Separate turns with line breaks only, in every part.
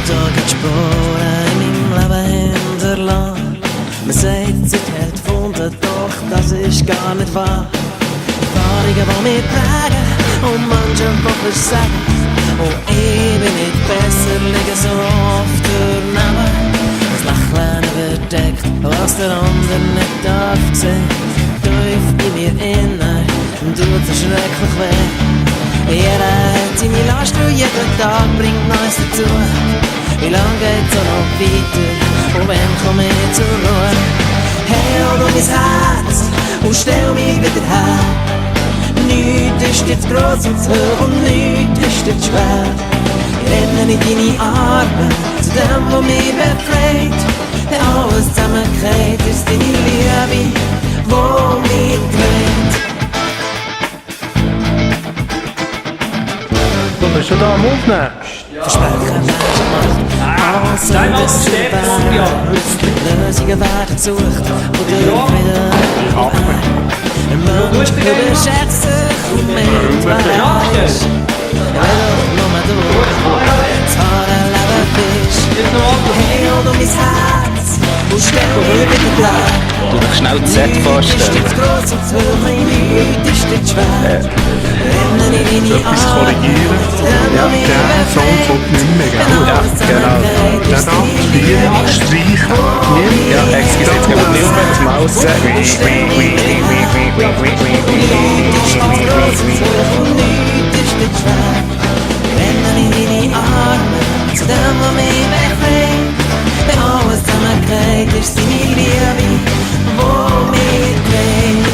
Tag hat Spuren in meinem Leben hinterlassen. Man sagt, die Zeit hat gefunden, doch das ist gar nicht wahr. Erfahrungen, die mich prägen und manche, die versagen. Und ich bin nicht besser, liege so oft daneben. Das Lächeln überdeckt, was der andere nicht darf sehen. Tief in mir innen tut so schrecklich weh. Jeder hat seine Last und jeden Tag bringt Neues dazu. Wie lange geht's auch noch weiter und wann komme ich zur Ruhe? Hey, hol du mein Herz und stell mich wieder her. Nichts ist jetzt gross und zu hoch und nichts ist jetzt schwer. Ich renne in deine Arme, zu dem, was mich befreit. Wenn alles zusammengeht, ist deine Liebe, wo mich trägt.
Du bist schon da am Aufnehmen?
Versprechen werden macht, alles soll das werden. Lösungen werden gesucht und dürfen wieder ein Mensch überschätzt sich und meint, wer er ist. Nur du, das wahre Leben bist. Hey, hol du mein Herz und stell mich wieder klar.
Du dich schnell das Set vorstellen.
Nichts ist jetzt gross und zu hoch, nichts ist jetzt schwer.
Etwas korrigieren. Ja, der Song kommt nicht mehr, gell?
Ja, genau.
Der darf hier streichen.
Ja, excuse, jetzt gehen wir nicht mehr das Maus.
Zu dem, was mich befreit. Wenn alles zusammengeht, ist deine Liebe, wo mich trägt.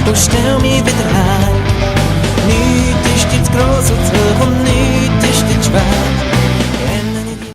Und stell mich wieder